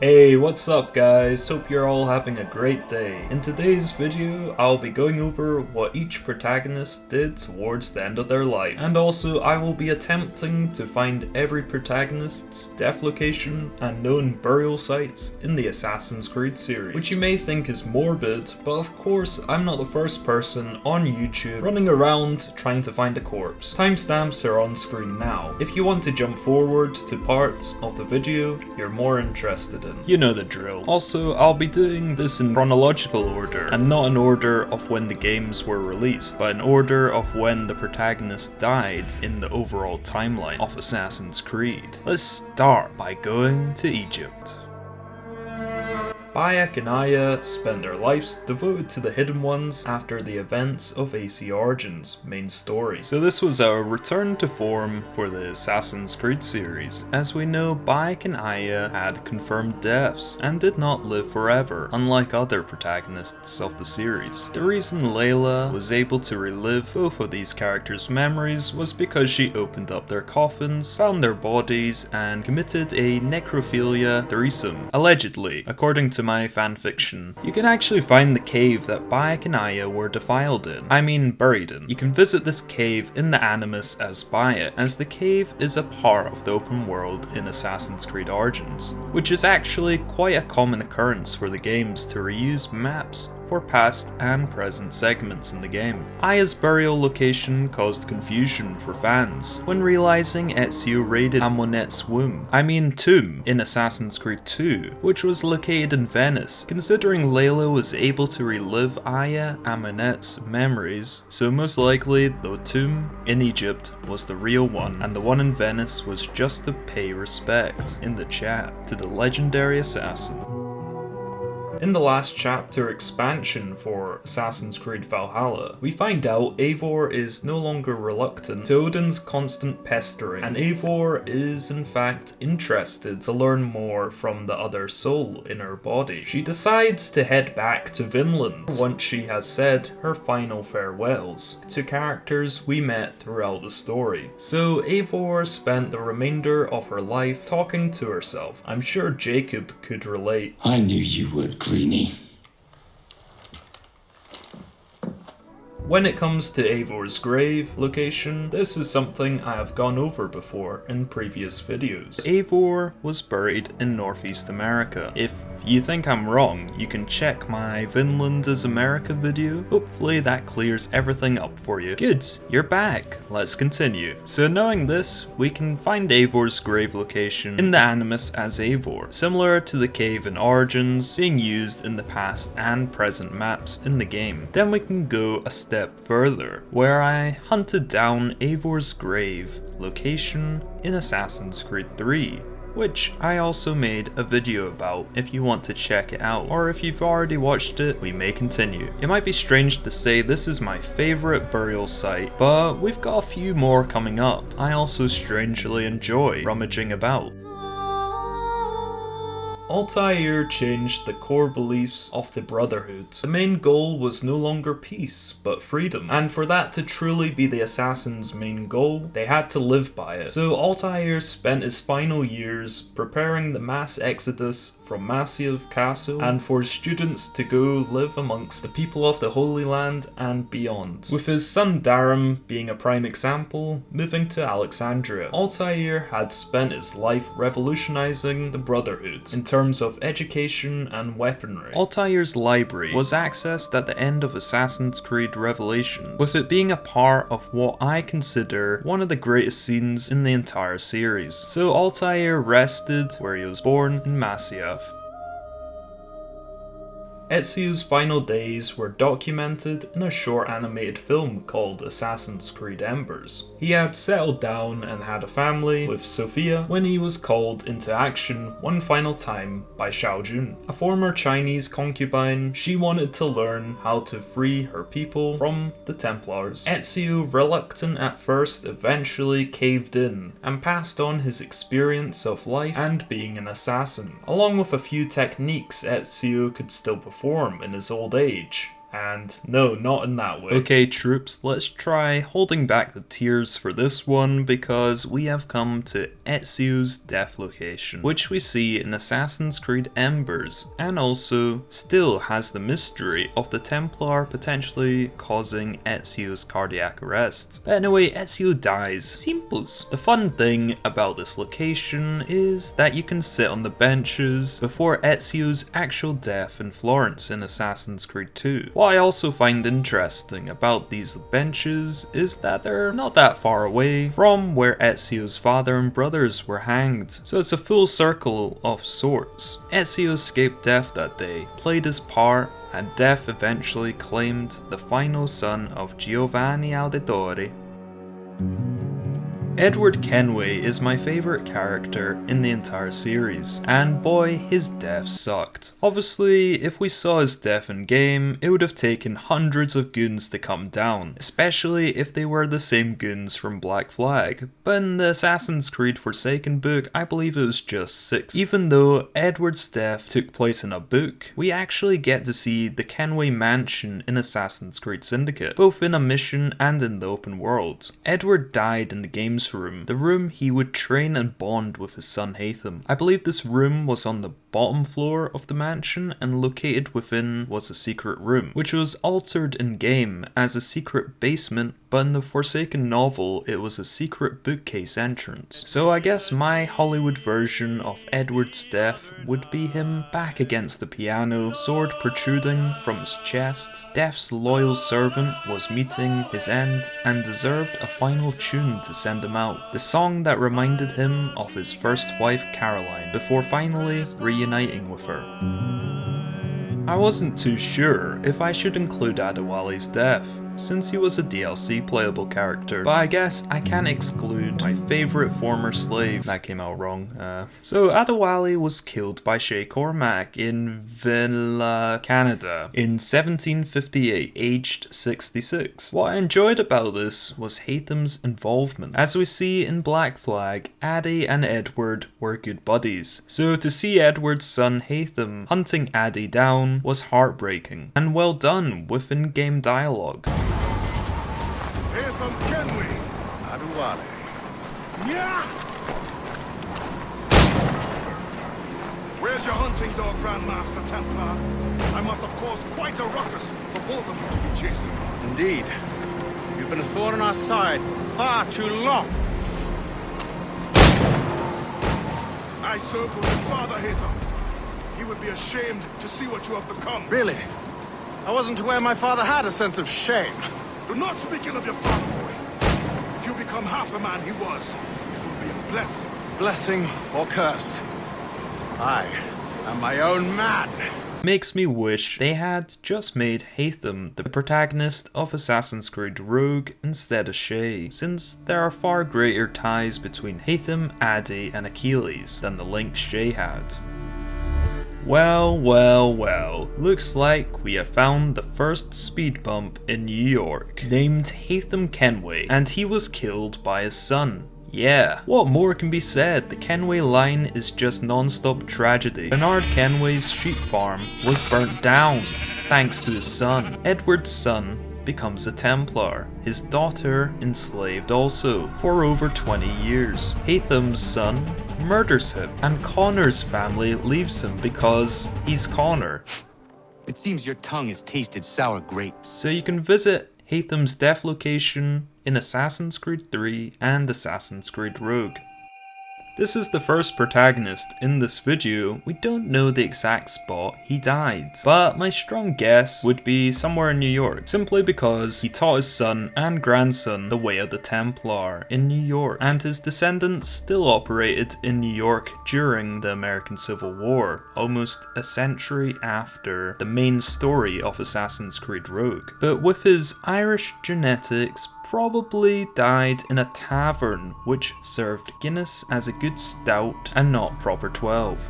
Hey, what's up guys? Hope you're all having a great day. In today's video, I'll be going over what each protagonist did towards the end of their life. And also, I will be attempting to find every protagonist's death location and known burial sites in the Assassin's Creed series. Which you may think is morbid, but of course, I'm not the first person on YouTube running around trying to find a corpse. Timestamps are on screen now. If you want to jump forward to parts of the video you're more interested in. You know the drill. Also, I'll be doing this in chronological order, and not in order of when the games were released, but in order of when the protagonist died in the overall timeline of Assassin's Creed. Let's start by going to Egypt. Bayek Aya spent their lives devoted to the Hidden Ones after the events of AC Origin's main story. So this was a return to form for the Assassin's Creed series. As we know, Bayek Aya had confirmed deaths and did not live forever, unlike other protagonists of the series. The reason Layla was able to relive both of these characters' memories was because she opened up their coffins, found their bodies, and committed a necrophilia threesome. Allegedly, according to my fanfiction. You can actually find the cave that Bayek and Aya were defiled in. I mean buried in. You can visit this cave in the Animus as Bayek, as the cave is a part of the open world in Assassin's Creed Origins, which is actually quite a common occurrence for the games to reuse maps for past and present segments in the game. Aya's burial location caused confusion for fans when realizing Ezio raided Amonet's tomb in Assassin's Creed 2, which was located in Venice. Considering Layla was able to relive Aya Amonet's memories, so most likely the tomb in Egypt was the real one, and the one in Venice was just to pay respect in the chat to the legendary assassin. In the last chapter expansion for Assassin's Creed Valhalla, we find out Eivor is no longer reluctant to Odin's constant pestering, and Eivor is in fact interested to learn more from the other soul in her body. She decides to head back to Vinland once she has said her final farewells to characters we met throughout the story. So Eivor spent the remainder of her life talking to herself. I'm sure Jacob could relate. I knew you would, Greenie. When it comes to Eivor's grave location, this is something I have gone over before in previous videos. Eivor was buried in Northeast America. If you think I'm wrong, you can check my Vinland is America video. Hopefully that clears everything up for you. Good, you're back. Let's continue. So knowing this, we can find Eivor's grave location in the Animus as Eivor, similar to the cave in Origins being used in the past and present maps in the game. Then we can go a step further, where I hunted down Eivor's grave location in Assassin's Creed 3, which I also made a video about if you want to check it out, or if you've already watched it, we may continue. It might be strange to say this is my favourite burial site, but we've got a few more coming up. I also strangely enjoy rummaging about. Altair changed the core beliefs of the Brotherhood. The main goal was no longer peace, but freedom. And for that to truly be the assassin's main goal, they had to live by it. So Altair spent his final years preparing the mass exodus from Massive Castle and for students to go live amongst the people of the Holy Land and beyond. With his son Darum being a prime example, moving to Alexandria. Altair had spent his life revolutionizing the Brotherhood in terms of education and weaponry. Altair's library was accessed at the end of Assassin's Creed Revelations, with it being a part of what I consider one of the greatest scenes in the entire series. So Altair rested where he was born in Masyaf. Ezio's final days were documented in a short animated film called Assassin's Creed Embers. He had settled down and had a family with Sophia when he was called into action one final time by Xiaojun, a former Chinese concubine. She wanted to learn how to free her people from the Templars. Ezio, reluctant at first, eventually caved in and passed on his experience of life and being an assassin, along with a few techniques Ezio could still perform in his old age. And no, not in that way. Okay, troops, let's try holding back the tears for this one, because we have come to Ezio's death location, which we see in Assassin's Creed Embers, and also still has the mystery of the Templar potentially causing Ezio's cardiac arrest. But anyway, Ezio dies. Simples. The fun thing about this location is that you can sit on the benches before Ezio's actual death in Florence in Assassin's Creed 2. What I also find interesting about these benches is that they're not that far away from where Ezio's father and brothers were hanged, so it's a full circle of sorts. Ezio escaped death that day, played his part, and death eventually claimed the final son of Giovanni Auditore. Edward Kenway is my favourite character in the entire series, and boy, his death sucked. Obviously, if we saw his death in game, it would have taken hundreds of goons to come down, especially if they were the same goons from Black Flag, but in the Assassin's Creed Forsaken book, I believe it was just 6. Even though Edward's death took place in a book, we actually get to see the Kenway mansion in Assassin's Creed Syndicate, both in a mission and in the open world. Edward died in the game's room, the room he would train and bond with his son Haytham. I believe this room was on the bottom floor of the mansion, and located within was a secret room, which was altered in game as a secret basement, but in the Forsaken novel it was a secret bookcase entrance. So I guess my Hollywood version of Edward's death would be him back against the piano, sword protruding from his chest. Death's loyal servant was meeting his end and deserved a final tune to send him out, the song that reminded him of his first wife Caroline, before finally reuniting with her. I wasn't too sure if I should include Adewale's death, since he was a DLC playable character, but I guess I can't exclude my favourite former slave. That came out wrong. So Adewale was killed by Shay in Villa, Canada in 1758, aged 66. What I enjoyed about this was Haytham's involvement. As we see in Black Flag, Addy and Edward were good buddies, so to see Edward's son Haytham hunting Addy down was heartbreaking, and well done with in-game dialogue. Haytham Kenway, Adewale. Yeah! Where's your hunting dog, Grandmaster Templar? I must have caused quite a ruckus for both of you to be chasing. Indeed. You've been a thorn on our side for far too long. I served with your father, Haytham. He would be ashamed to see what you have become. Really? I wasn't aware my father had a sense of shame. Do not speak ill of your father, boy. If you become half the man he was, it will be a blessing. Blessing or curse. I am my own man. Makes me wish they had just made Haytham the protagonist of Assassin's Creed Rogue instead of Shay, since there are far greater ties between Haytham, Addy and Achilles than the link Shay had. Well, looks like we have found the first speed bump in New York, named Haytham Kenway, and he was killed by his son. Yeah, what more can be said? The Kenway line is just non-stop tragedy. Bernard Kenway's sheep farm was burnt down, thanks to his son. Edward's son becomes a Templar, his daughter enslaved also, for over 20 years. Haytham's son murders him, and Connor's family leaves him because he's Connor. It seems your tongue has tasted sour grapes. So you can visit Haytham's death location in Assassin's Creed 3 and Assassin's Creed Rogue. This is the first protagonist in this video. We don't know the exact spot he died, but my strong guess would be somewhere in New York, simply because he taught his son and grandson the way of the Templar in New York, and his descendants still operated in New York during the American Civil War, almost a century after the main story of Assassin's Creed Rogue. But with his Irish genetics, probably died in a tavern which served Guinness as a good stout and not proper 12.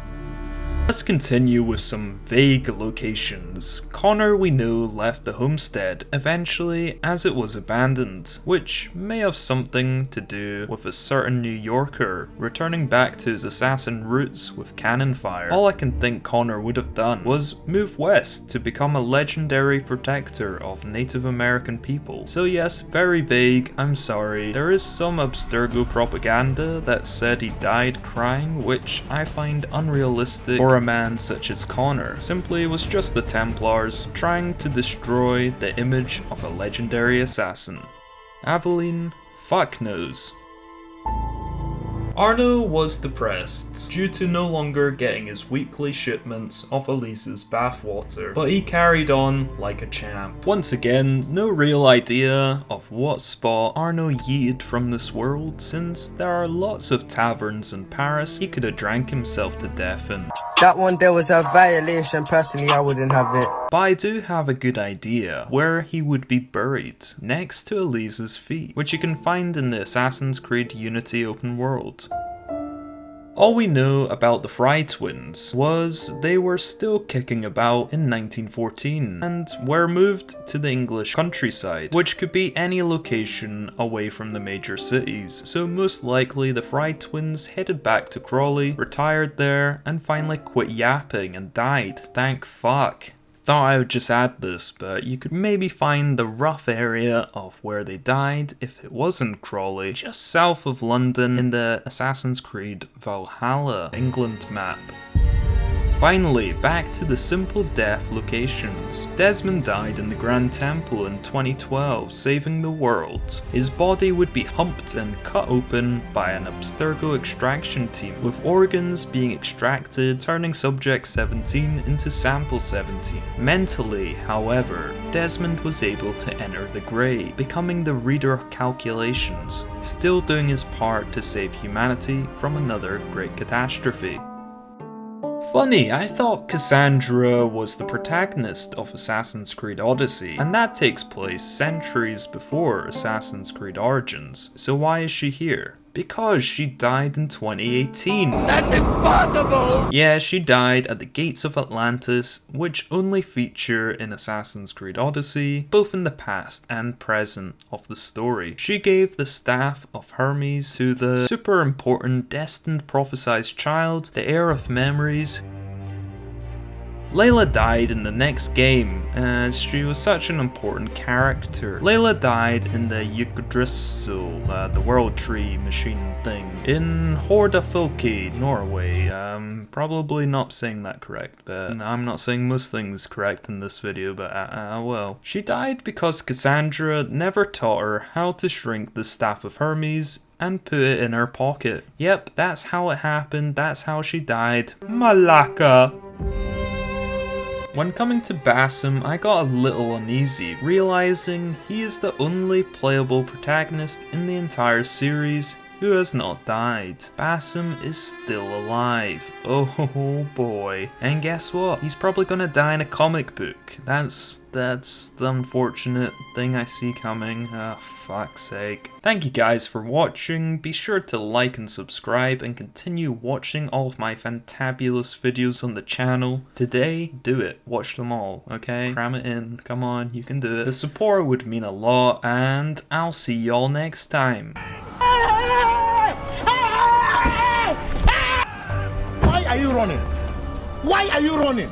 Let's continue with some vague locations. Connor, we know, left the homestead eventually as it was abandoned, which may have something to do with a certain New Yorker returning back to his assassin roots with cannon fire. All I can think Connor would have done was move west to become a legendary protector of Native American people. So yes, very vague, I'm sorry. There is some Abstergo propaganda that said he died crying, which I find unrealistic for a man such as Connor. Simply was just the Templars trying to destroy the image of a legendary assassin. Aveline, fuck knows. Arno was depressed due to no longer getting his weekly shipments of Elise's bathwater, but he carried on like a champ. Once again, no real idea of what spot Arno yeeted from this world, since there are lots of taverns in Paris he could have drank himself to death in. That one there was a violation, personally I wouldn't have it. But I do have a good idea where he would be buried, next to Elise's feet, which you can find in the Assassin's Creed Unity open world. All we know about the Fry twins was they were still kicking about in 1914 and were moved to the English countryside, which could be any location away from the major cities, so most likely the Fry twins headed back to Crawley, retired there, and finally quit yapping and died, thank fuck. Thought I would just add this, but you could maybe find the rough area of where they died if it wasn't Crawley, just south of London in the Assassin's Creed Valhalla England map. Finally, back to the simple death locations. Desmond died in the Grand Temple in 2012, saving the world. His body would be humped and cut open by an Abstergo extraction team, with organs being extracted, turning Subject 17 into Sample 17. Mentally, however, Desmond was able to enter the grey, becoming the reader of calculations, still doing his part to save humanity from another great catastrophe. Funny, I thought Kassandra was the protagonist of Assassin's Creed Odyssey, and that takes place centuries before Assassin's Creed Origins, so why is she here? Because she died in 2018. That's impossible! Yeah, she died at the gates of Atlantis, which only feature in Assassin's Creed Odyssey, both in the past and present of the story. She gave the staff of Hermes to the super important destined prophesized child, the heir of memories. Layla died in the next game, as she was such an important character. Layla died in the Yggdrasil, the World Tree machine thing, in Hordafylke, Norway. Probably not saying that correct, but I'm not saying most things correct in this video, but well. She died because Kassandra never taught her how to shrink the staff of Hermes and put it in her pocket. Yep, that's how it happened, that's how she died. Malaka! When coming to Basim, I got a little uneasy, realizing he is the only playable protagonist in the entire series who has not died. Basim is still alive. Oh boy. And guess what? He's probably gonna die in a comic book. That's the unfortunate thing I see coming. Fuck's sake. Thank you guys for watching. Be sure to like and subscribe and continue watching all of my fantabulous videos on the channel. Today, do it. Watch them all, okay? Cram it in. Come on, you can do it. The support would mean a lot, and I'll see y'all next time. Why are you running? Why are you running?